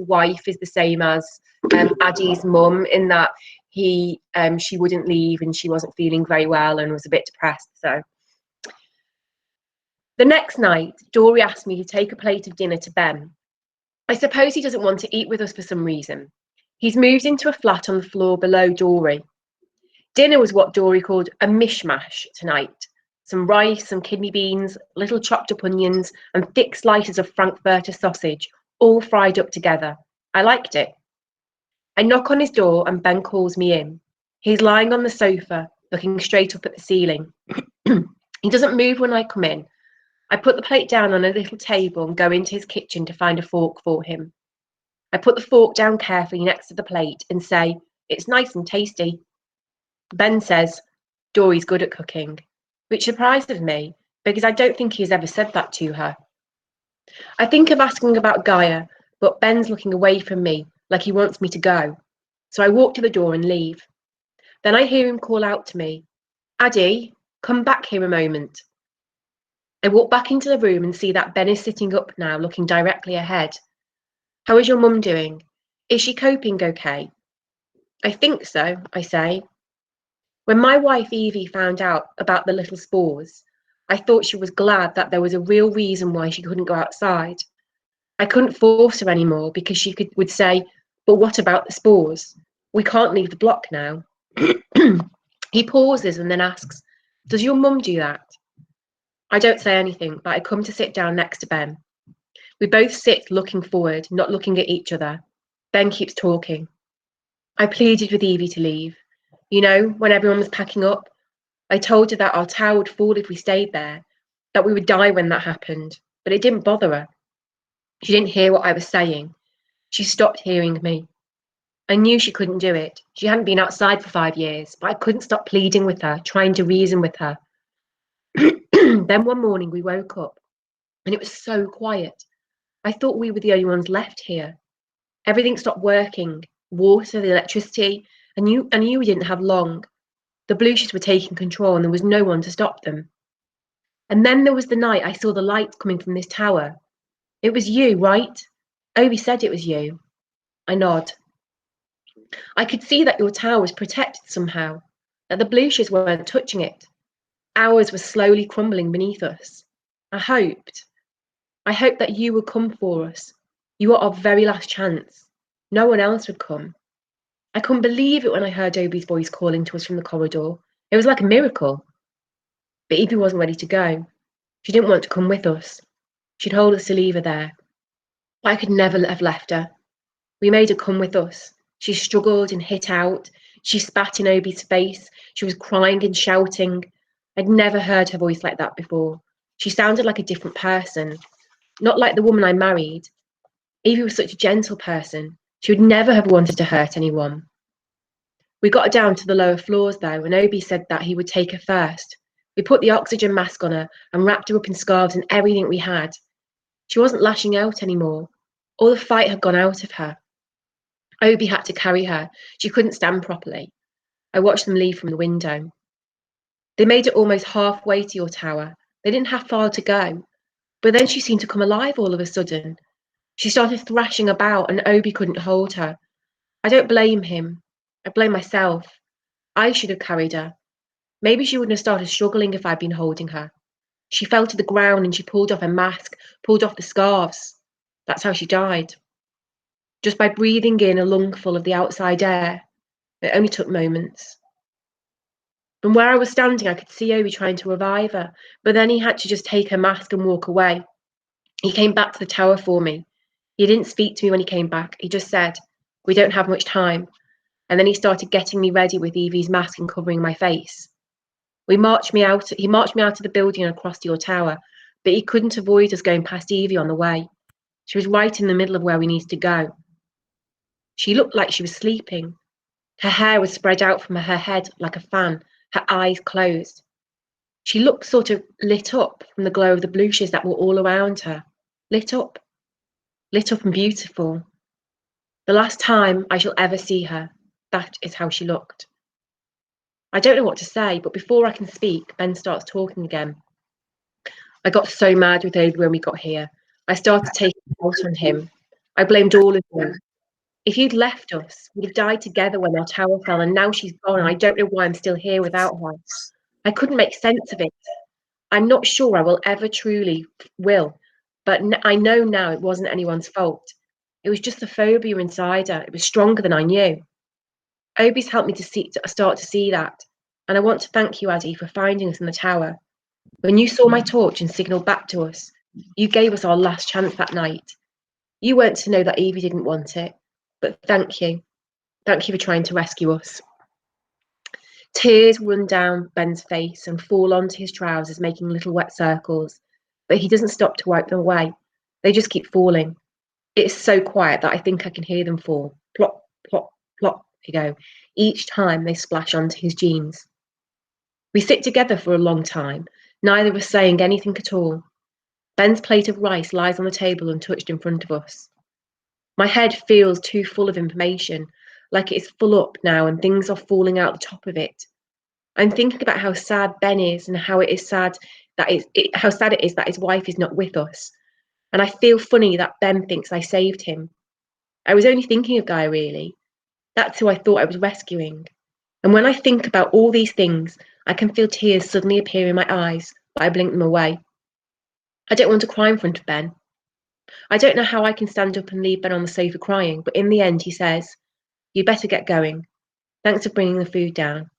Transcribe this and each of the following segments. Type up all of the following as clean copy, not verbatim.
wife is the same as Addie's mum, in that she wouldn't leave and she wasn't feeling very well and was a bit depressed. So the next night, Dory asked me to take a plate of dinner to Ben. I suppose he doesn't want to eat with us for some reason. He's moved into a flat on the floor below Dory. Dinner was what Dory called a mishmash tonight. Some rice, some kidney beans, little chopped up onions, and thick slices of Frankfurter sausage, all fried up together. I liked it. I knock on his door and Ben calls me in. He's lying on the sofa, looking straight up at the ceiling. He doesn't move when I come in. I put the plate down on a little table and go into his kitchen to find a fork for him. I put the fork down carefully next to the plate and say, "It's nice and tasty." Ben says, "Dory's good at cooking," which surprises me because I don't think he's ever said that to her. I think of asking about Gaia, but Ben's looking away from me like he wants me to go. So I walk to the door and leave. Then I hear him call out to me, "Addie, come back here a moment." I walk back into the room and see that Ben is sitting up now, looking directly ahead. "How is your mum doing? Is she coping okay?" "I think so," I say. When my wife Evie found out about the little spores, I thought she was glad that there was a real reason why she couldn't go outside. I couldn't force her anymore because she would say, "But what about the spores? We can't leave the block now." He pauses and then asks, "Does your mum do that?" I don't say anything, but I come to sit down next to Ben. We both sit looking forward, not looking at each other. Ben keeps talking. "I pleaded with Evie to leave. You know, when everyone was packing up, I told her that our tower would fall if we stayed there, that we would die when that happened, but it didn't bother her. She didn't hear what I was saying. She stopped hearing me. I knew she couldn't do it. She hadn't been outside for 5 years, but I couldn't stop pleading with her, trying to reason with her." Then one morning we woke up and it was so quiet. I thought we were the only ones left here. Everything stopped working. Water, the electricity. I knew we didn't have long. The Bluches were taking control and there was no one to stop them. And then there was the night I saw the light coming from this tower. It was you, right? Obi said it was you. I nod. I could see that your tower was protected somehow, that the Bluches weren't touching it. Ours was slowly crumbling beneath us. I hoped that you would come for us. You were our very last chance. No one else would come. I couldn't believe it when I heard Obi's voice calling to us from the corridor. It was like a miracle. But Evie wasn't ready to go. She didn't want to come with us. She'd hold us to leave her there. But I could never have left her. We made her come with us. She struggled and hit out. She spat in Obi's face. She was crying and shouting. I'd never heard her voice like that before. She sounded like a different person, not like the woman I married. Evie was such a gentle person. She would never have wanted to hurt anyone. We got her down to the lower floors though, and Obi said that he would take her first. We put the oxygen mask on her and wrapped her up in scarves and everything we had. She wasn't lashing out anymore. All the fight had gone out of her. Obi had to carry her. She couldn't stand properly. I watched them leave from the window. They made it almost halfway to your tower. They didn't have far to go. But then she seemed to come alive all of a sudden. She started thrashing about and Obi couldn't hold her. I don't blame him. I blame myself. I should have carried her. Maybe she wouldn't have started struggling if I'd been holding her. She fell to the ground and she pulled off her mask, pulled off the scarves. That's how she died. Just by breathing in a lungful of the outside air. It only took moments. From where I was standing, I could see Obi trying to revive her, but then he had to just take her mask and walk away. He came back to the tower for me. He didn't speak to me when he came back. He just said, "We don't have much time." And then he started getting me ready with Evie's mask and covering my face. He marched me out of the building and across to your tower, but he couldn't avoid us going past Evie on the way. She was right in the middle of where we needed to go. She looked like she was sleeping. Her hair was spread out from her head like a fan, her eyes closed. She looked sort of lit up from the glow of the Bluches that were all around her. Lit up and beautiful. The last time I shall ever see her, that is how she looked. I don't know what to say, but before I can speak, Ben starts talking again. "I got so mad with Obi when we got here. I started taking it out on him. I blamed all of you. If you'd left us, we'd have died together when our tower fell, and now she's gone, and I don't know why I'm still here without her. I couldn't make sense of it. I'm not sure I will ever truly will, but I know now it wasn't anyone's fault. It was just the phobia inside her. It was stronger than I knew. Obi's helped me to start to see that, and I want to thank you, Addy, for finding us in the tower. When you saw my torch and signalled back to us, you gave us our last chance that night. You weren't to know that Evie didn't want it, but thank you. Thank you for trying to rescue us. Tears run down Ben's face and fall onto his trousers, making little wet circles, but he doesn't stop to wipe them away. They just keep falling. It's so quiet that I think I can hear them fall. Plop, plop, plop, they go, each time they splash onto his jeans. We sit together for a long time, neither of us saying anything at all. Ben's plate of rice lies on the table untouched in front of us. My head feels too full of information, like it's full up now and things are falling out the top of it. I'm thinking about how sad Ben is and how sad it is that his wife is not with us. And I feel funny that Ben thinks I saved him. I was only thinking of Guy, really. That's who I thought I was rescuing. And when I think about all these things, I can feel tears suddenly appear in my eyes, but I blink them away. I don't want to cry in front of Ben. I don't know how I can stand up and leave Ben on the sofa crying, but in the end he says, "You'd better get going. Thanks for bringing the food down."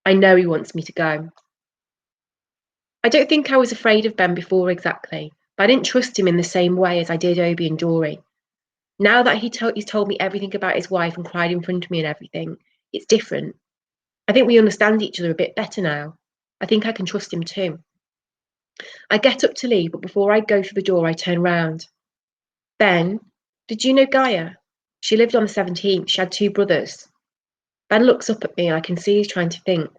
I know he wants me to go. I don't think I was afraid of Ben before exactly, but I didn't trust him in the same way as I did Obi and Dory. Now that he's told me everything about his wife and cried in front of me and everything, it's different. I think we understand each other a bit better now. I think I can trust him too. I get up to leave, but before I go through the door, I turn round. "Ben, did you know Gaia? She lived on the 17th. She had 2 brothers. Ben looks up at me and I can see he's trying to think.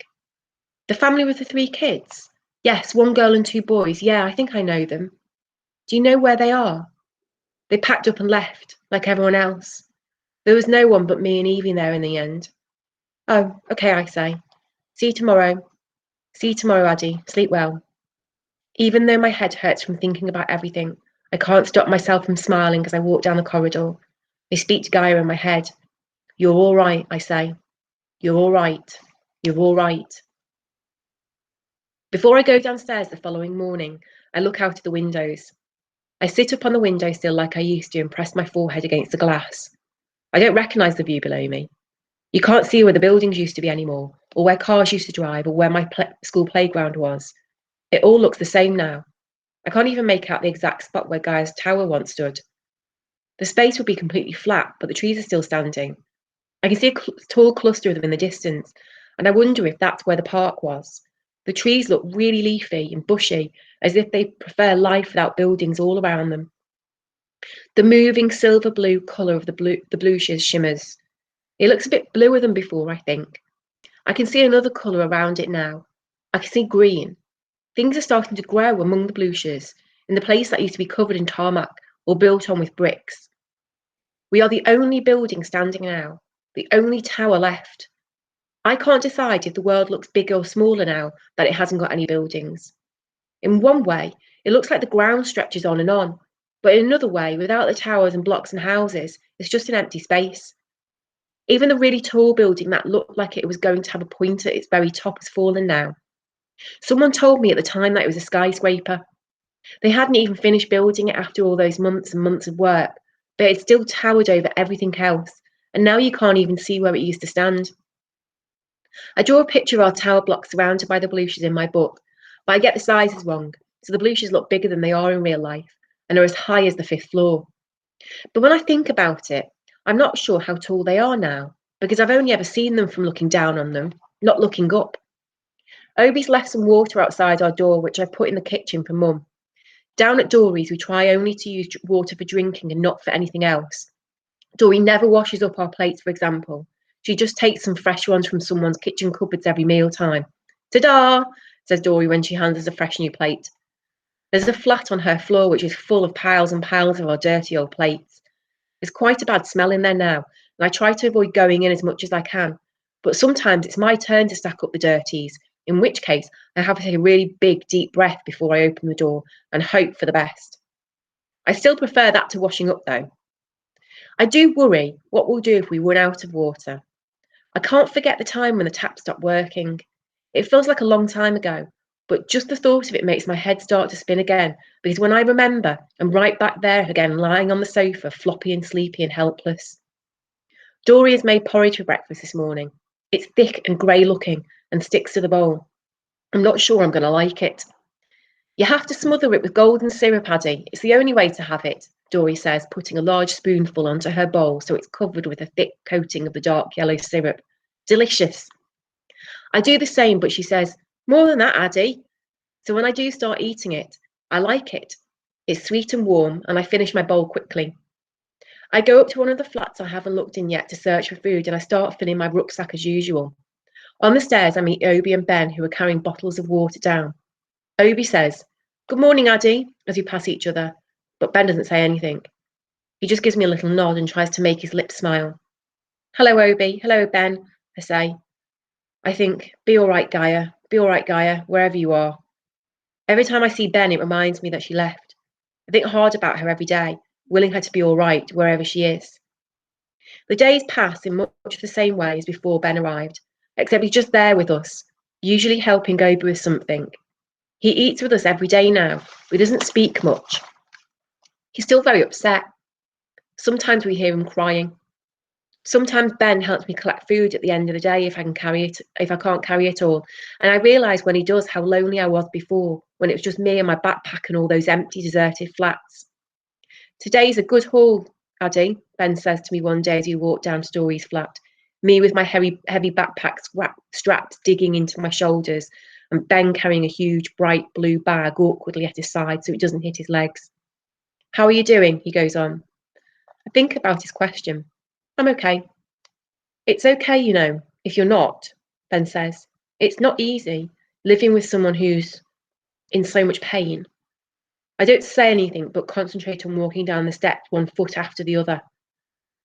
"The family with the 3 kids? Yes, 1 girl and 2 boys. Yeah, I think I know them. Do you know where they are?" "They packed up and left, like everyone else. There was no one but me and Evie there in the end." "Oh, okay," I say. See you tomorrow. See you tomorrow, Addy. Sleep well." Even though my head hurts from thinking about everything, I can't stop myself from smiling as I walk down the corridor. I speak to Gaia in my head. "You're all right," I say. "You're all right. You're all right." Before I go downstairs the following morning, I look out of the windows. I sit up on the windowsill like I used to and press my forehead against the glass. I don't recognise the view below me. You can't see where the buildings used to be anymore, or where cars used to drive, or where my school playground was. It all looks the same now. I can't even make out the exact spot where Gaia's tower once stood. The space would be completely flat, but the trees are still standing. I can see a tall cluster of them in the distance, and I wonder if that's where the park was. The trees look really leafy and bushy, as if they prefer life without buildings all around them. The moving silver blue colour of the blueshes shimmers. It looks a bit bluer than before, I think. I can see another colour around it now. I can see green. Things are starting to grow among the blueshes, in the place that used to be covered in tarmac or built on with bricks. We are the only building standing now, the only tower left. I can't decide if the world looks bigger or smaller now that it hasn't got any buildings. In one way, it looks like the ground stretches on, but in another way, without the towers and blocks and houses, it's just an empty space. Even the really tall building that looked like it was going to have a point at its very top has fallen now. Someone told me at the time that it was a skyscraper. They hadn't even finished building it after all those months and months of work, but it still towered over everything else, and now you can't even see where it used to stand. I draw a picture of our tower block surrounded by the blueshes in my book, but I get the sizes wrong, so the blueshes look bigger than they are in real life, and are as high as the 5th floor. But when I think about it, I'm not sure how tall they are now, because I've only ever seen them from looking down on them, not looking up. Obi's left some water outside our door, which I put in the kitchen for Mum. Down at Dory's, we try only to use water for drinking and not for anything else. Dory never washes up our plates, for example. She just takes some fresh ones from someone's kitchen cupboards every mealtime. "Ta-da!" says Dory when she hands us a fresh new plate. There's a flat on her floor which is full of piles and piles of our dirty old plates. There's quite a bad smell in there now, and I try to avoid going in as much as I can. But sometimes it's my turn to stack up the dirties, in which case I have to take a really big, deep breath before I open the door and hope for the best. I still prefer that to washing up, though. I do worry what we'll do if we run out of water. I can't forget the time when the tap stopped working. It feels like a long time ago, but just the thought of it makes my head start to spin again, because when I remember, I'm right back there again, lying on the sofa, floppy and sleepy and helpless. Dory has made porridge for breakfast this morning. It's thick and grey looking and sticks to the bowl. I'm not sure I'm going to like it. You have to smother it with golden syrup, Addie. It's the only way to have it, Dory says, putting a large spoonful onto her bowl so it's covered with a thick coating of the dark yellow syrup. Delicious. I do the same, but she says, more than that, Addie. So when I do start eating it, I like it. It's sweet and warm, and I finish my bowl quickly. I go up to one of the flats I haven't looked in yet to search for food, and I start filling my rucksack as usual. On the stairs, I meet Obi and Ben, who are carrying bottles of water down. Obi says, "Good morning, Addie," as we pass each other, but Ben doesn't say anything. He just gives me a little nod and tries to make his lips smile. "Hello, Obi. Hello, Ben," I say. I think, be all right, Gaia, wherever you are. Every time I see Ben, it reminds me that she left. I think hard about her every day, willing her to be all right wherever she is. The days pass in much the same way as before Ben arrived, except he's just there with us, usually helping Obi with something. He eats with us every day now, but doesn't speak much. He's still very upset. Sometimes we hear him crying. Sometimes Ben helps me collect food at the end of the day if I can't carry it all. And I realise when he does how lonely I was before, when it was just me and my backpack and all those empty, deserted flats. "Today's a good haul, Addie," Ben says to me one day as we walk down Story's flat. Me with my heavy backpack strapped digging into my shoulders, and Ben carrying a huge bright blue bag awkwardly at his side so it doesn't hit his legs. "How are you doing?" he goes on. I think about his question. "I'm okay." "It's okay, you know, if you're not," Ben says. "It's not easy, living with someone who's in so much pain." I don't say anything, but concentrate on walking down the steps one foot after the other.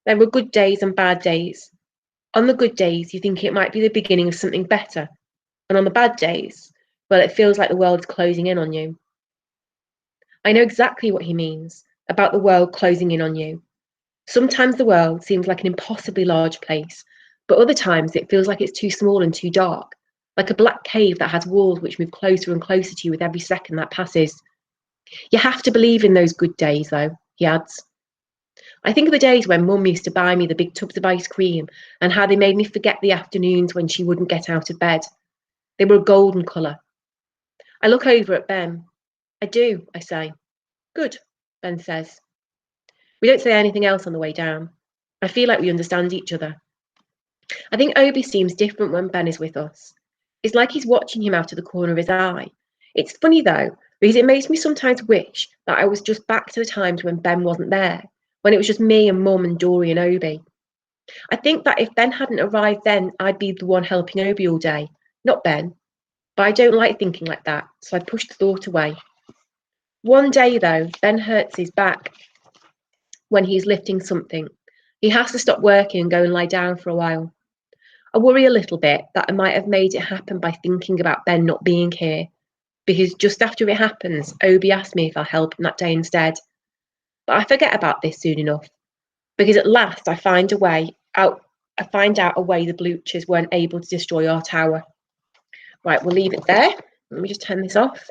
There were good days and bad days. On the good days, you think it might be the beginning of something better. And on the bad days, well, it feels like the world is closing in on you. I know exactly what he means about the world closing in on you. Sometimes the world seems like an impossibly large place, but other times it feels like it's too small and too dark, like a black cave that has walls which move closer and closer to you with every second that passes. You have to believe in those good days, though, he adds. I think of the days when Mum used to buy me the big tubs of ice cream and how they made me forget the afternoons when she wouldn't get out of bed. They were a golden colour. I look over at Ben. "I do," I say. "Good," Ben says. We don't say anything else on the way down. I feel like we understand each other. I think Obi seems different when Ben is with us. It's like he's watching him out of the corner of his eye. It's funny though, because it makes me sometimes wish that I was just back to the times when Ben wasn't there, when it was just me and Mum and Dory and Obi. I think that if Ben hadn't arrived then, I'd be the one helping Obi all day, not Ben. But I don't like thinking like that, so I push the thought away. One day though, Ben hurts his back when he's lifting something. He has to stop working and go and lie down for a while. I worry a little bit that I might have made it happen by thinking about Ben not being here, because just after it happens, Obi asked me if I'll help him that day instead. But I forget about this soon enough, because at last I find out a way the Bluchers weren't able to destroy our tower. Right, we'll leave it there. Let me just turn this off.